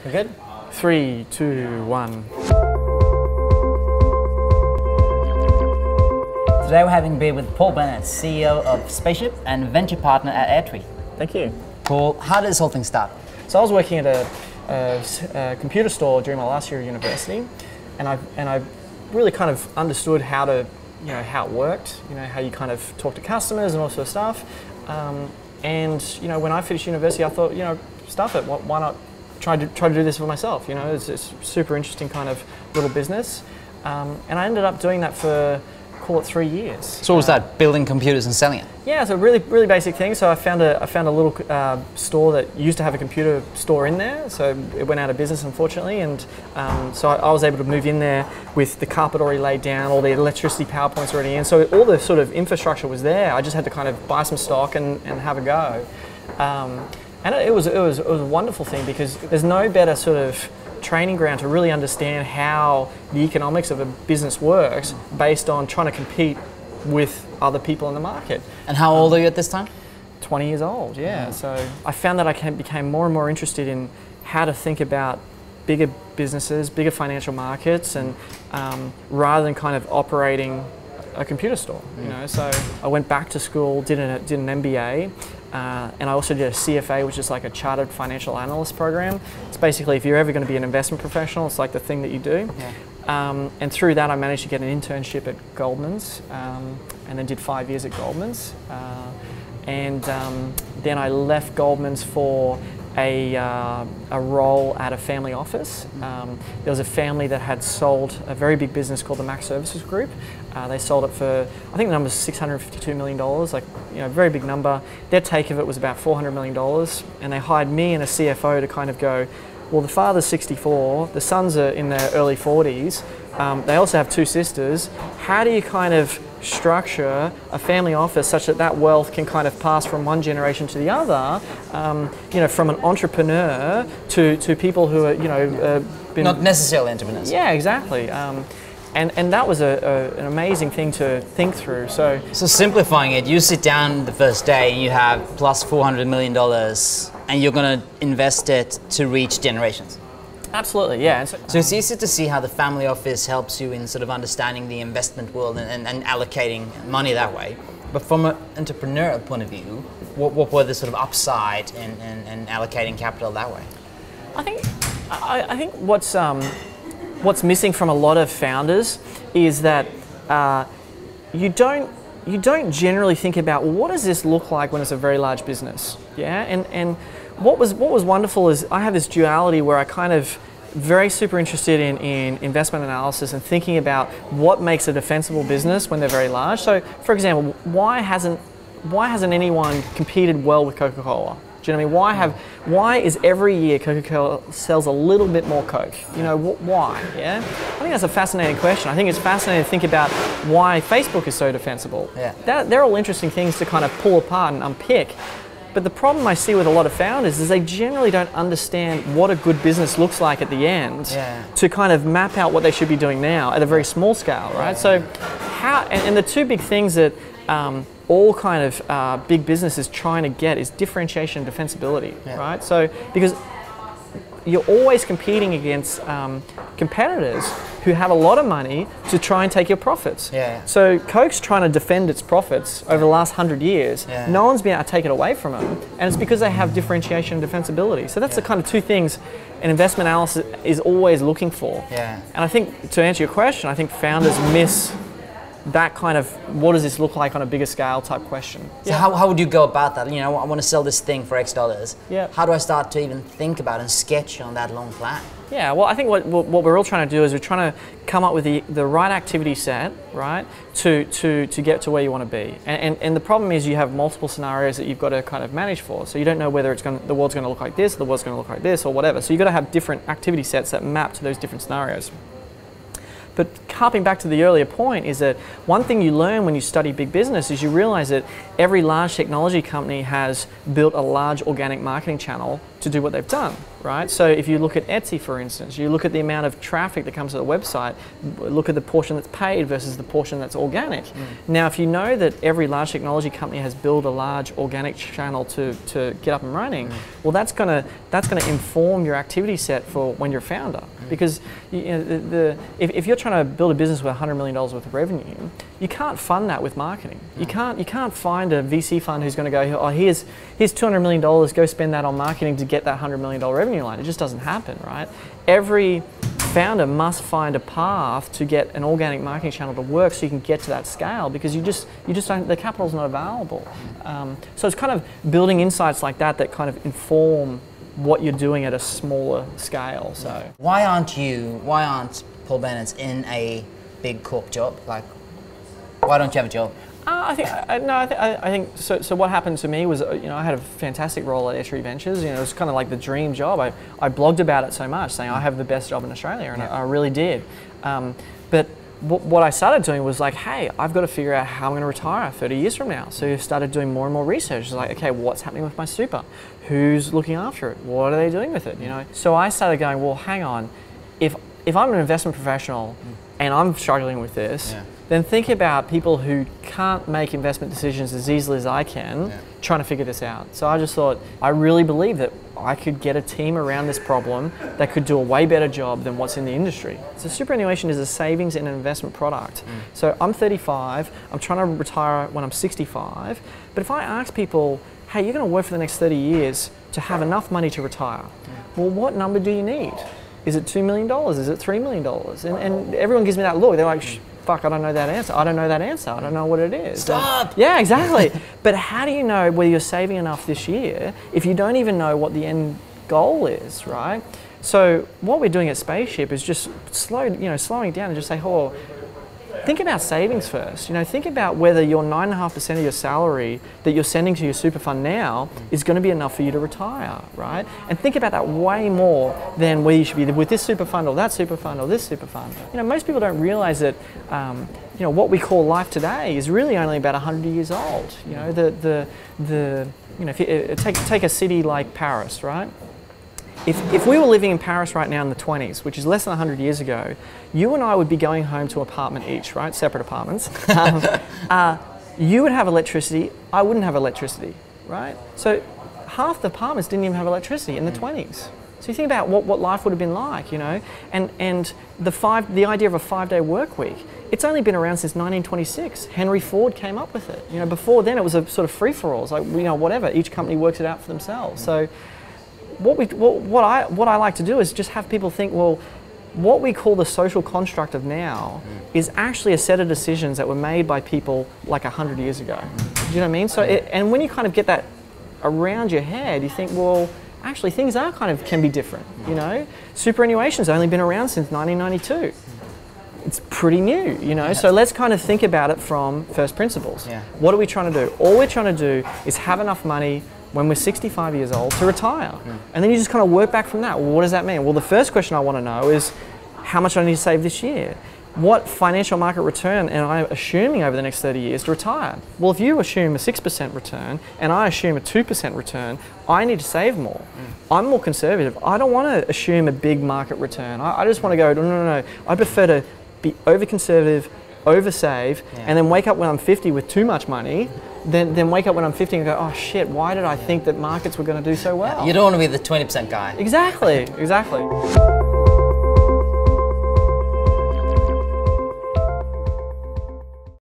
We're good? 3, 2, 1. Today we're having beer with Paul Bennett, CEO of Spaceship and venture partner at Airtree. Thank you. Paul, how did this whole thing start? So I was working at a computer store during my last year of university, and I really kind of understood how to, how it worked, how you kind of talk to customers and all sort of stuff. And when I finished university, I thought, stuff it. Why not try to do this for myself? It's a super interesting kind of little business, and I ended up doing that for, call it 3 years. So what was that? Building computers and selling it? Yeah, it's a really basic thing. So I found a little store that used to have a computer store in there. So it went out of business, unfortunately, and so I was able to move in there with the carpet already laid down, all the electricity power points already in. So all the sort of infrastructure was there. I just had to kind of buy some stock and have a go. And it was a wonderful thing because there's no better sort of training ground to really understand how the economics of a business works based on trying to compete with other people in the market. And how old are you at this time? 20 years old, yeah. So I found that I became more and more interested in how to think about bigger businesses, bigger financial markets, and rather than kind of operating a computer store, So I went back to school, did an MBA, and I also did a CFA, which is like a Chartered Financial Analyst program. It's basically, if you're ever going to be an investment professional, it's like the thing that you do. Yeah. And through that, I managed to get an internship at Goldman's, and then did 5 years at Goldman's. And then I left Goldman's for a role at a family office. There was a family that had sold a very big business called the Mac Services Group. They sold it for, I think the number was $652 million, like, very big number. Their take of it was about $400 million, and they hired me and a CFO to kind of go, well, the father's 64, the sons are in their early 40s, they also have 2 sisters. How do you kind of structure a family office such that that wealth can kind of pass from one generation to the other, from an entrepreneur to people who are, been... Not necessarily entrepreneurs. Yeah, exactly. And that was an amazing thing to think through. So simplifying it, you sit down the first day and you have plus $400 million and you're going to invest it to reach generations. Absolutely, yeah. So it's easy to see how the family office helps you in sort of understanding the investment world and allocating money that way. But from an entrepreneurial point of view, what were the sort of upside in allocating capital that way? I think what's missing from a lot of founders is that you don't generally think about, well, what does this look like when it's a very large business? Yeah, and what was wonderful is I have this duality where I kind of very super interested in investment analysis and thinking about what makes a defensible business when they're very large. So, for example, why hasn't anyone competed well with Coca-Cola? Do you know what I mean? Why is every year Coca-Cola sells a little bit more Coke? Why? Yeah, I think that's a fascinating question. I think it's fascinating to think about why Facebook is so defensible. Yeah, they're all interesting things to kind of pull apart and unpick. But the problem I see with a lot of founders is they generally don't understand what a good business looks like at the end to kind of map out what they should be doing now at a very small scale, right? So and the 2 big things that all kind of big businesses trying to get is differentiation and defensibility, right? So because you're always competing against competitors who have a lot of money to try and take your profits. So Coke's trying to defend its profits over the last 100 years. No one's been able to take it away from them, and it's because they have differentiation and defensibility. So that's the kind of 2 things an investment analysis is always looking for. And I think, to answer your question, I think founders miss that kind of, what does this look like on a bigger scale type question. So how would you go about that? I want to sell this thing for X dollars. How do I start to even think about and sketch on that long plan? Yeah, well, I think what we're all trying to do is we're trying to come up with the right activity set, right, to get to where you want to be. And the problem is you have multiple scenarios that you've got to kind of manage for. So you don't know whether the world's going to look like this, the world's going to look like this, or whatever. So you've got to have different activity sets that map to those different scenarios. But harping back to the earlier point is that one thing you learn when you study big business is you realize that every large technology company has built a large organic marketing channel to do what they've done, right? So if you look at Etsy, for instance, you look at the amount of traffic that comes to the website, look at the portion that's paid versus the portion that's organic. Now, if you know that every large technology company has built a large organic channel to get up and running, well, that's gonna inform your activity set for when you're a founder. Because if you're trying to build a business with $100 million worth of revenue, you can't fund that with marketing. You can't find a VC fund who's going to go, oh, here's $200 million, go spend that on marketing to get that $100 million revenue line. It just doesn't happen, right? Every founder must find a path to get an organic marketing channel to work so you can get to that scale, because you just don't, the capital's not available. So it's kind of building insights like that that kind of inform what you're doing at a smaller scale. So why aren't Paul Bennett's in a big corp job? Like, why don't you have a job? I think so. What happened to me was, I had a fantastic role at Estuary Ventures. It was kind of like the dream job. I blogged about it so much, saying I have the best job in Australia, and I really did. But what I started doing was like, hey, I've got to figure out how I'm going to retire 30 years from now. So I started doing more and more research. It's like, okay, what's happening with my super? Who's looking after it? What are they doing with it? So I started going, well, hang on, if I'm an investment professional and I'm struggling with this, then think about people who can't make investment decisions as easily as I can, trying to figure this out. So I just thought, I really believe that I could get a team around this problem that could do a way better job than what's in the industry. So superannuation is a savings and an investment product. So I'm 35, I'm trying to retire when I'm 65, but if I ask people, hey, you're going to work for the next 30 years to have enough money to retire, well, what number do you need? Is it $2 million? Is it $3 million? And everyone gives me that look. They're like, fuck, I don't know that answer. I don't know that answer. I don't know what it is. Stop! Yeah, exactly. But how do you know whether you're saving enough this year if you don't even know what the end goal is, right? So what we're doing at Spaceship is just slowing it down and just say, oh, think about savings first. Think about whether your 9.5% of your salary that you're sending to your super fund now is going to be enough for you to retire, right? And think about that way more than whether you should be with this super fund or that super fund or this super fund. Most people don't realize that what we call life today is really only about 100 years old. If you take a city like Paris, right? If we were living in Paris right now in the 20s, which is less than 100 years ago, you and I would be going home to an apartment each, right? Separate apartments. You would have electricity, I wouldn't have electricity, right? So half the apartments didn't even have electricity in the 20s. So you think about what life would have been like, and the idea of a 5-day work week, it's only been around since 1926. Henry Ford came up with it. Before then it was a sort of free-for-all. It's like, whatever, each company works it out for themselves. So what I like to do is just have people think, well, what we call the social construct of now is actually a set of decisions that were made by people like 100 years ago. Do you know what I mean? So, and when you kind of get that around your head, you think, well, actually things can be different. Superannuation's only been around since 1992. It's pretty new, so let's kind of think about it from first principles. What are we trying to do? All we're trying to do is have enough money when we're 65 years old to retire. And then you just kind of work back from that. Well, what does that mean? Well, the first question I want to know is how much I need to save this year. What financial market return am I assuming over the next 30 years to retire? Well, if you assume a 6% return and I assume a 2% return, I need to save more. I'm more conservative. I don't want to assume a big market return. I just want to go, no. I prefer to be over-conservative, over-save, and then wake up when I'm 50 with too much money, then wake up when I'm 50 and go, oh shit, why did I think that markets were going to do so well? You don't want to be the 20% guy. Exactly.